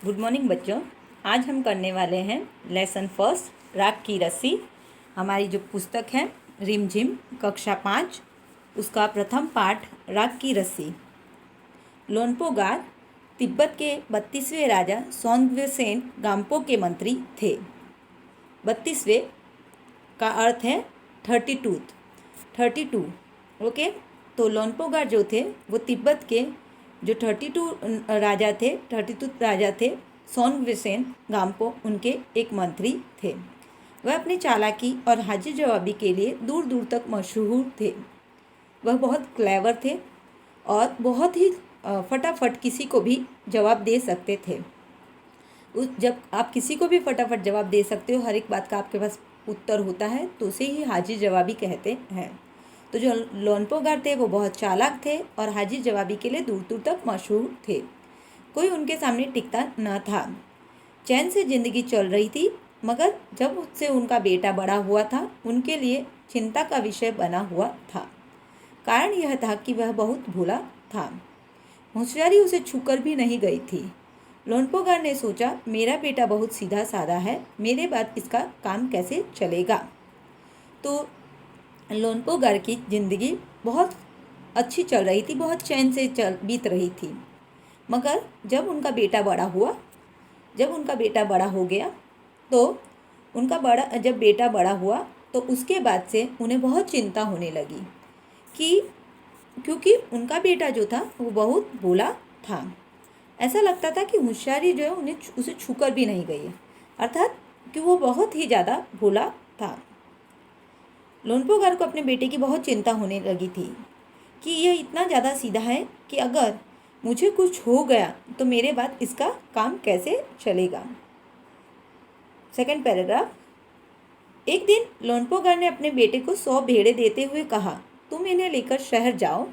Good morning बच्चों। आज हम करने वाले हैं लेसन फर्स्ट राग की रस्सी। हमारी जो पुस्तक है रिमझिम कक्षा 5 उसका प्रथम पाठ राग की रस्सी। लोनपोगार तिब्बत के 32वें राजा सोंगवेसेन गाम्पो के मंत्री थे। 32वें का अर्थ है 32। ओके, तो लोनपोगार जो थे वो तिब्बत के जो 32 राजा थे सोंगवेसेन गाम्पो उनके एक मंत्री थे। वह अपनी चालाकी और हाजिर जवाबी के लिए दूर दूर तक मशहूर थे। वह बहुत क्लेवर थे और बहुत ही फटाफट किसी को भी जवाब दे सकते थे। जब आप किसी को भी फटाफट जवाब दे सकते हो, हर एक बात का आपके पास उत्तर होता है, तो उसे ही हाजिर जवाबी कहते हैं। तो जो लोनपोगार थे वो बहुत चालाक थे और हाजिर जवाबी के लिए दूर दूर तक मशहूर थे। कोई उनके सामने टिकता न था। चैन से जिंदगी चल रही थी, मगर जब उससे उनका बेटा बड़ा हुआ था उनके लिए चिंता का विषय बना हुआ था। कारण यह था कि वह बहुत भोला था। होशियारी उसे छूकर भी नहीं गई थी। लोनपोगार ने सोचा, मेरा बेटा बहुत सीधा साधा है, मेरे बाद इसका काम कैसे चलेगा। तो लोनपोगार की ज़िंदगी बहुत अच्छी चल रही थी, बहुत चैन से बीत रही थी। मगर जब उनका बेटा बड़ा हो गया तो जब बेटा बड़ा हुआ तो उसके बाद से उन्हें बहुत चिंता होने लगी क्योंकि उनका बेटा जो था वो बहुत भोला था। ऐसा लगता था कि होशियारी जो है उसे छूकर भी नहीं गई है, अर्थात कि वो बहुत ही ज़्यादा भोला था। लोनपोगार को अपने बेटे की बहुत चिंता होने लगी थी कि यह इतना ज़्यादा सीधा है कि अगर मुझे कुछ हो गया तो मेरे बाद इसका काम कैसे चलेगा। Second paragraph. एक दिन लोनपोगार ने अपने बेटे को 100 भेड़े देते हुए कहा, तुम इन्हें लेकर शहर जाओ,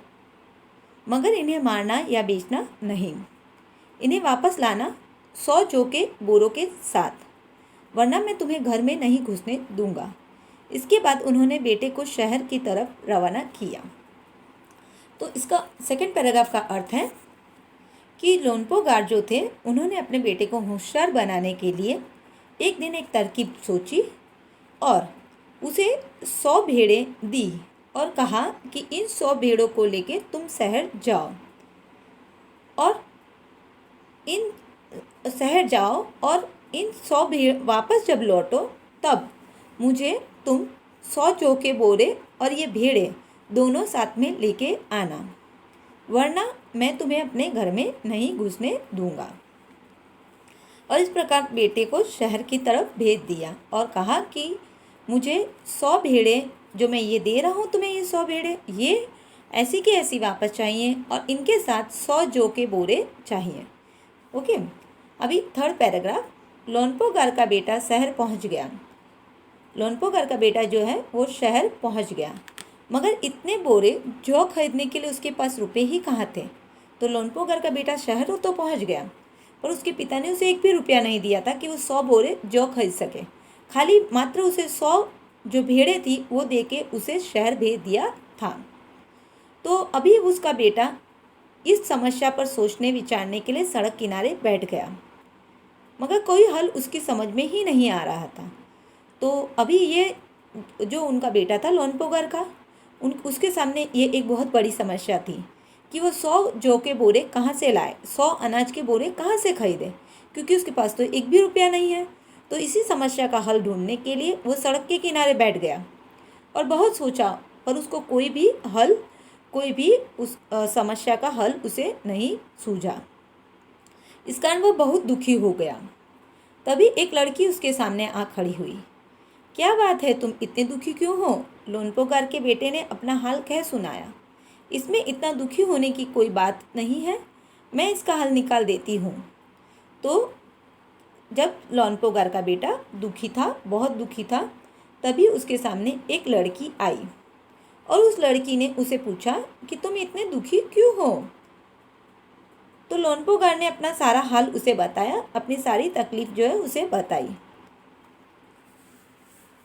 मगर इन्हें मारना या बेचना नहीं। इन्हें वापस लाना 100 जौ के बोरों के साथ, वरना मैं तुम्हें घर में नहीं घुसने दूंगा। इसके बाद उन्होंने बेटे को शहर की तरफ रवाना किया। तो इसका सेकंड पैराग्राफ का अर्थ है कि लोनपोगार जो थे उन्होंने अपने बेटे को होशियार बनाने के लिए एक दिन एक तरकीब सोची और उसे 100 भेड़ें दी और कहा कि इन 100 भेड़ों को लेके तुम शहर जाओ और इन 100 भेड़ वापस जब लौटो तब मुझे तुम 100 जौ के बोरे और ये भेड़ें दोनों साथ में लेके आना, वरना मैं तुम्हें अपने घर में नहीं घुसने दूंगा। और इस प्रकार बेटे को शहर की तरफ भेज दिया और कहा कि मुझे 100 भेड़ें जो मैं ये दे रहा हूँ तुम्हें, ये 100 भेड़ें ये ऐसी की ऐसी वापस चाहिए और इनके साथ 100 जौ के बोरे चाहिए। ओके, अभी थर्ड पैराग्राफ। लोनपोगार का बेटा शहर पहुँच गया। लोनपोगार का बेटा जो है वो शहर पहुँच गया, मगर इतने बोरे जौ खरीदने के लिए उसके पास रुपए ही कहाँ थे। तो लोनपोगार का बेटा शहर तो पहुँच गया, पर उसके पिता ने उसे एक भी रुपया नहीं दिया था कि वो 100 बोरे जौ खरीद सके। खाली मात्र उसे 100 जो भेड़ें थी वो दे के उसे शहर भेज दिया था। तो अभी उसका बेटा इस समस्या पर सोचने विचारने के लिए सड़क किनारे बैठ गया, मगर कोई हल उसकी समझ में ही नहीं आ रहा था। तो अभी ये जो उनका बेटा था लोनपोगार का, उसके सामने ये एक बहुत बड़ी समस्या थी कि वो 100 जौ के बोरे कहाँ से लाए, 100 अनाज के बोरे कहाँ से खरीदे, क्योंकि उसके पास तो एक भी रुपया नहीं है। तो इसी समस्या का हल ढूंढने के लिए वो सड़क के किनारे बैठ गया और बहुत सोचा, पर उसको कोई भी उस समस्या का हल उसे नहीं सूझा। इस कारण वो बहुत दुखी हो गया। तभी एक लड़की उसके सामने आ खड़ी हुई। क्या बात है, तुम इतने दुखी क्यों हो? लोनपोगार के बेटे ने अपना हाल कह सुनाया। इसमें इतना दुखी होने की कोई बात नहीं है, मैं इसका हल निकाल देती हूँ। तो जब लोनपोगार का बेटा दुखी था, बहुत दुखी था, तभी उसके सामने एक लड़की आई और उस लड़की ने उसे पूछा कि तुम इतने दुखी क्यों हो। तो लोनपोगार ने अपना सारा हाल उसे बताया, अपनी सारी तकलीफ जो है उसे बताई।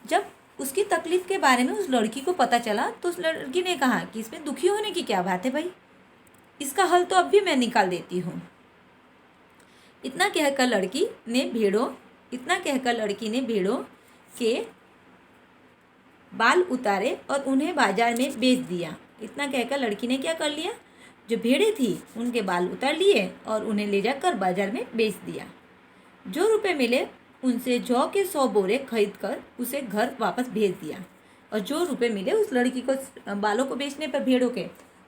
जब उसकी तकलीफ के बारे में उस लड़की को पता चला तो उस लड़की ने कहा कि इसमें दुखी होने की क्या बात है भाई, इसका हल तो अब भी मैं निकाल देती हूँ। इतना कहकर लड़की ने भेड़ों के बाल उतारे और उन्हें बाजार में बेच दिया। इतना कहकर लड़की ने क्या कर लिया, जो भेड़ें थी उनके बाल उतार लिए और उन्हें ले जाकर बाजार में बेच दिया। जो रुपए मिले उनसे जौ के 100 बोरे खरीद कर उसे घर वापस भेज दिया। और जो रुपए मिले उस लड़की को बालों को बेचने पर, भेड़ों के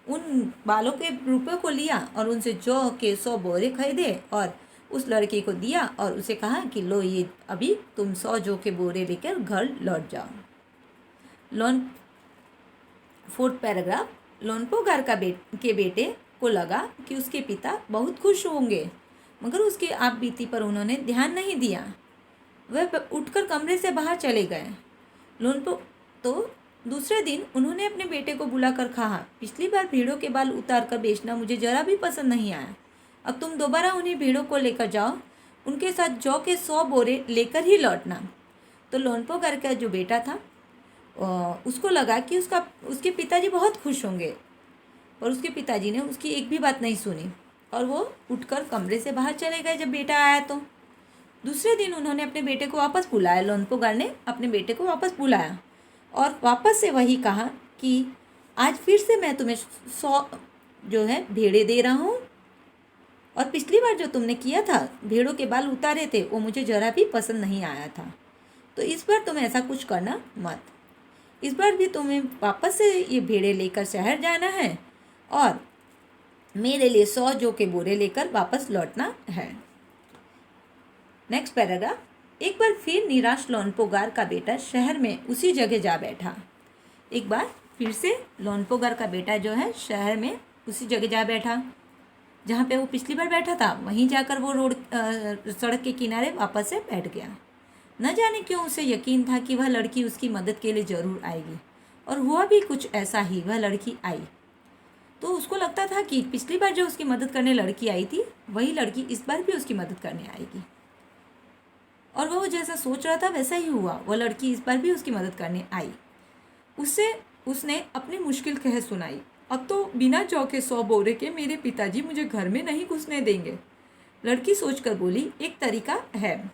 उन बालों के रुपए को लिया और उनसे जौ के 100 बोरे खरीदे और उस लड़की को दिया और उसे कहा कि लो, ये अभी तुम 100 जौ के बोरे लेकर घर लौट जाओ। Fourth paragraph. लोनपोगार के बेटे को लगा कि उसके पिता बहुत खुश होंगे, मगर उसकी आप बीती पर उन्होंने ध्यान नहीं दिया। वह उठकर कमरे से बाहर चले गए। तो दूसरे दिन उन्होंने अपने बेटे को बुलाकर कहा, पिछली बार भेड़ों के बाल उतार कर बेचना मुझे जरा भी पसंद नहीं आया। अब तुम दोबारा उन्हीं भेड़ों को लेकर जाओ, उनके साथ जौ के 100 बोरे लेकर ही लौटना। तो लोनपोगार का जो बेटा था उसको लगा कि उसके पिताजी बहुत खुश होंगे, और उसके पिताजी ने उसकी एक भी बात नहीं सुनी और वो उठकर कमरे से बाहर चले गए। जब बेटा आया तो दूसरे दिन उन्होंने अपने बेटे को वापस बुलाया। लोनपोगार ने अपने बेटे को वापस बुलाया और वापस से वही कहा कि आज फिर से मैं तुम्हें 100 जो है भेड़ें दे रहा हूँ, और पिछली बार जो तुमने किया था, भेड़ों के बाल उतारे थे, वो मुझे जरा भी पसंद नहीं आया था। तो इस बार तुम ऐसा कुछ करना मत। इस बार भी तुम्हें वापस से ये भेड़ें लेकर शहर जाना है और मेरे लिए 100 जौ के बोरे लेकर वापस लौटना है। Next paragraph. एक बार फिर निराश लोनपोगार का बेटा शहर में उसी जगह जा बैठा। एक बार फिर से लोनपोगार का बेटा जो है शहर में उसी जगह जा बैठा जहाँ पे वो पिछली बार बैठा था। वहीं जाकर वो सड़क के किनारे वापस से बैठ गया। न जाने क्यों उसे यकीन था कि वह लड़की उसकी मदद के लिए ज़रूर आएगी, और हुआ भी कुछ ऐसा ही। वह लड़की आई तो उसको लगता था कि पिछली बार जो उसकी मदद करने लड़की आई थी, वही लड़की इस बार भी उसकी मदद करने आएगी। और वह जैसा सोच रहा था वैसा ही हुआ। वह लड़की इस बार भी उसकी मदद करने आई। उसने अपनी मुश्किल कह सुनाई। अब तो बिना जौ के 100 बोरे के मेरे पिताजी मुझे घर में नहीं घुसने देंगे। लड़की सोचकर बोली, एक तरीका है।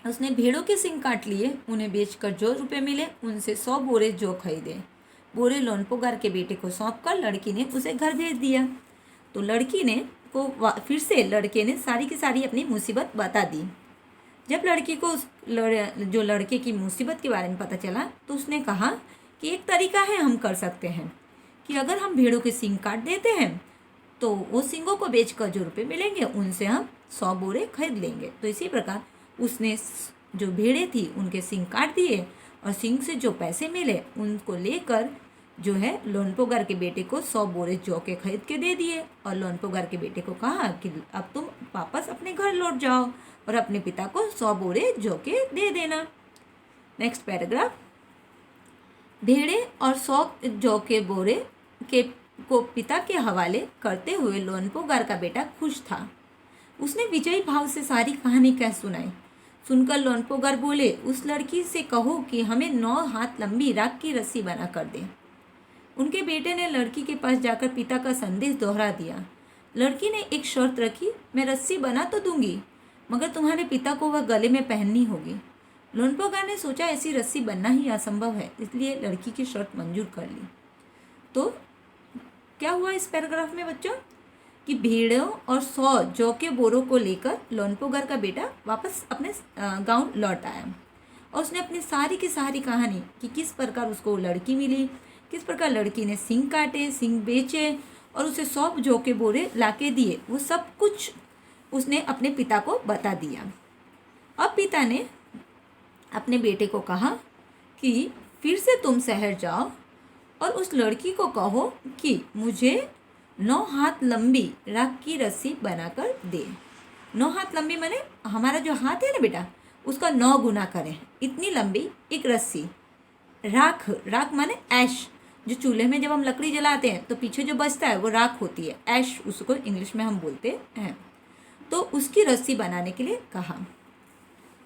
उसने भेड़ों के सींग काट लिए, उन्हें बेचकर जो रुपए मिले उनसे 100 बोरे जौ खरीदे। बोरे लोनपोगार के बेटे को सौंपकर लड़की ने उसे घर भेज दिया। तो फिर से लड़के ने सारी की सारी अपनी मुसीबत बता दी। जब लड़की को जो लड़के की मुसीबत के बारे में पता चला तो उसने कहा कि एक तरीका है, हम कर सकते हैं कि अगर हम भेड़ों के सींग काट देते हैं तो वो सींगों को बेचकर जो रुपए मिलेंगे उनसे हम 100 बोरे खरीद लेंगे। तो इसी प्रकार उसने जो भेड़ें थी उनके सींग काट दिए और सींग से जो पैसे मिले उनको लेकर जो है लोनपोगार के बेटे को 100 बोरे जौ के खरीद के दे दिए। और लोनपोगार के बेटे को कहा कि अब तुम वापस अपने घर लौट जाओ और अपने पिता को 100 बोरे जौ के दे देना। Next paragraph. भेड़ें और 100 जौ के बोरे को पिता के हवाले करते हुए लोनपोगार का बेटा खुश था। उसने विजयी भाव से सारी कहानी कह सुनाई। सुनकर लोनपोगार बोले, उस लड़की से कहो कि हमें 9 हाथ लंबी राख की रस्सी बना कर दे। उनके बेटे ने लड़की के पास जाकर पिता का संदेश दोहरा दिया। लड़की ने एक शर्त रखी, मैं रस्सी बना तो दूंगी, मगर तुम्हारे पिता को वह गले में पहननी होगी। लोनपोगार ने सोचा ऐसी रस्सी बनना ही असंभव है, इसलिए लड़की की शर्त मंजूर कर ली। तो क्या हुआ इस पैराग्राफ में बच्चों कि भेड़ों और 100 जौ के बोरों को लेकर लोनपोगार का बेटा वापस अपने गांव लौट आया और उसने अपनी सारी की सारी कहानी कि किस प्रकार उसको लड़की मिली, किस प्रकार लड़की ने सींग काटे, सींग बेचे और उसे 100 जौ के बोरे लाके दिए, वो सब कुछ उसने अपने पिता को बता दिया। अब पिता ने अपने बेटे को कहा कि फिर से तुम शहर जाओ और उस लड़की को कहो कि मुझे 9 हाथ लंबी राख की रस्सी बनाकर दे। 9 हाथ लंबी माने हमारा जो हाथ है ना बेटा, उसका 9 गुना करें, इतनी लंबी एक रस्सी। राख माने ऐश, जो चूल्हे में जब हम लकड़ी जलाते हैं तो पीछे जो बचता है वो राख होती है, ऐश उसको इंग्लिश में हम बोलते हैं। तो उसकी रस्सी बनाने के लिए कहा।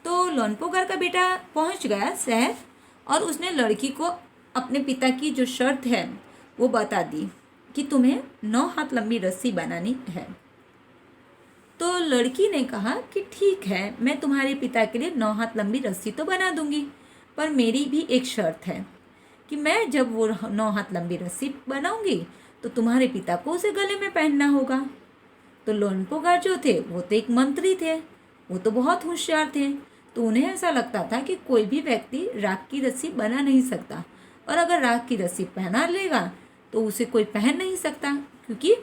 तो लोनपोगार का बेटा पहुंच गया शहर और उसने लड़की को अपने पिता की जो शर्त है वो बता दी कि तुम्हें 9 हाथ लंबी रस्सी बनानी है। तो लड़की ने कहा कि ठीक है, मैं तुम्हारे पिता के लिए 9 हाथ लंबी रस्सी तो बना दूंगी, पर मेरी भी एक शर्त है कि मैं जब वो 9 हाथ लंबी रस्सी बनाऊंगी तो तुम्हारे पिता को उसे गले में पहनना होगा। तो लोनपोगार जो थे वो तो एक मंत्री थे, वो तो बहुत होशियार थे, तो उन्हें ऐसा लगता था कि कोई भी व्यक्ति राख की रस्सी बना नहीं सकता, और अगर राख की रस्सी पहना लेगा तो उसे कोई पहन नहीं सकता, क्योंकि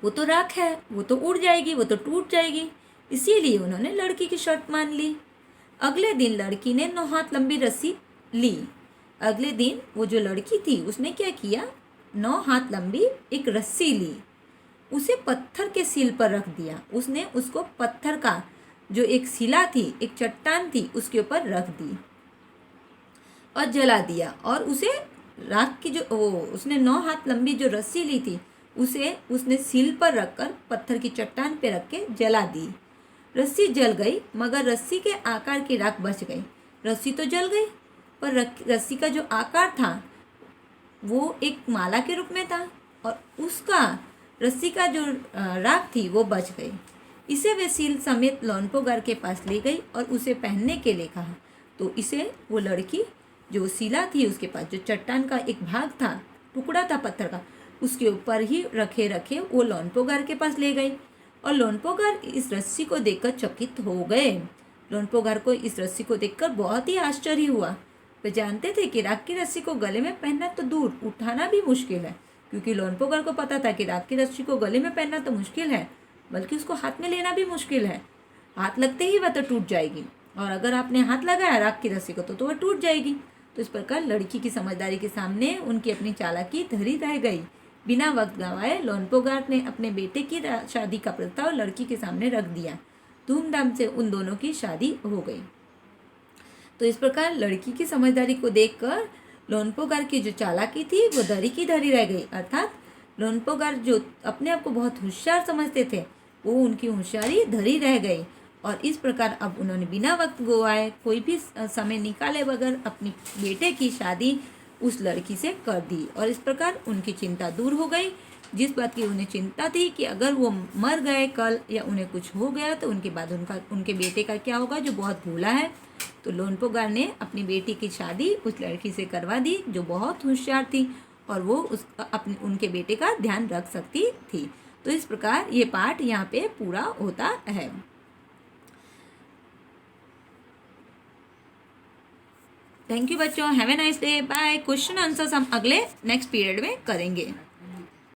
वो तो राख है, वो तो उड़ जाएगी, वो तो टूट जाएगी। इसीलिए उन्होंने लड़की की शर्त मान ली। अगले दिन लड़की ने 9 हाथ लंबी रस्सी ली। अगले दिन वो जो लड़की थी उसने क्या किया, 9 हाथ लंबी एक रस्सी ली, उसे पत्थर के सील पर रख दिया। उसने उसको पत्थर का जो एक शिला थी, एक चट्टान थी, उसके ऊपर रख दी और जला दिया। और उसे राख की जो उसने 9 हाथ लंबी जो रस्सी ली थी उसे उसने सील पर रखकर पत्थर की चट्टान पे रख के जला दी। रस्सी जल गई, मगर रस्सी के आकार की राख बच गई। रस्सी तो जल गई, पर रस्सी का जो आकार था वो एक माला के रूप में था, और उसका रस्सी का जो राख थी वो बच गई। इसे वे सील समेत लोनपोगार के पास ले गई और उसे पहनने के लिए कहा। तो इसे वो लड़की जो शिला थी उसके पास, जो चट्टान का एक भाग था, टुकड़ा था पत्थर का, उसके ऊपर ही रखे रखे वो लोनपोगार के पास ले गई। और लोनपोगार इस रस्सी को देखकर चकित हो गए। लोनपोगार को इस रस्सी को देखकर बहुत ही आश्चर्य हुआ। वे जानते थे कि राख की रस्सी को गले में पहनना तो दूर, उठाना भी मुश्किल है, क्योंकि लोनपोगार को पता था कि राख की रस्सी को गले में पहनना तो मुश्किल है, बल्कि उसको हाथ में लेना भी मुश्किल है। हाथ लगते ही वह तो टूट जाएगी, और अगर आपने हाथ लगाया राख की रस्सी को तो वह टूट जाएगी। तो इस प्रकार लड़की की समझदारी के सामने उनकी अपनी चालाकी धरी रह गई। बिना वक्त गंवाए लोनपोगार ने अपने बेटे की शादी का प्रस्ताव लड़की के सामने रख दिया। धूमधाम से उन दोनों की शादी हो गई। तो इस प्रकार लड़की की समझदारी को देखकर लोनपोगार की जो चालाकी थी वो धरी की धरी रह गई। अर्थात लोनपोगार जो अपने आप को बहुत होशियार समझते थे, वो उनकी होशियारी धरी रह गई। और इस प्रकार अब उन्होंने बिना वक्त गंवाए, कोई भी समय निकाले बगैर अपनी बेटे की शादी उस लड़की से कर दी। और इस प्रकार उनकी चिंता दूर हो गई। जिस बात की उन्हें चिंता थी कि अगर वो मर गए कल या उन्हें कुछ हो गया तो उनके बाद उनके बेटे का क्या होगा, जो बहुत भूला है। तो लोनपोगार ने अपनी बेटी की शादी उस लड़की से करवा दी जो बहुत होशियार थी, और वो उनके बेटे का ध्यान रख सकती थी। तो इस प्रकार ये पाठ यहाँ पे पूरा होता है। थैंक यू बच्चों, have a nice day, bye. Question answers हम अगले नेक्स्ट पीरियड में करेंगे।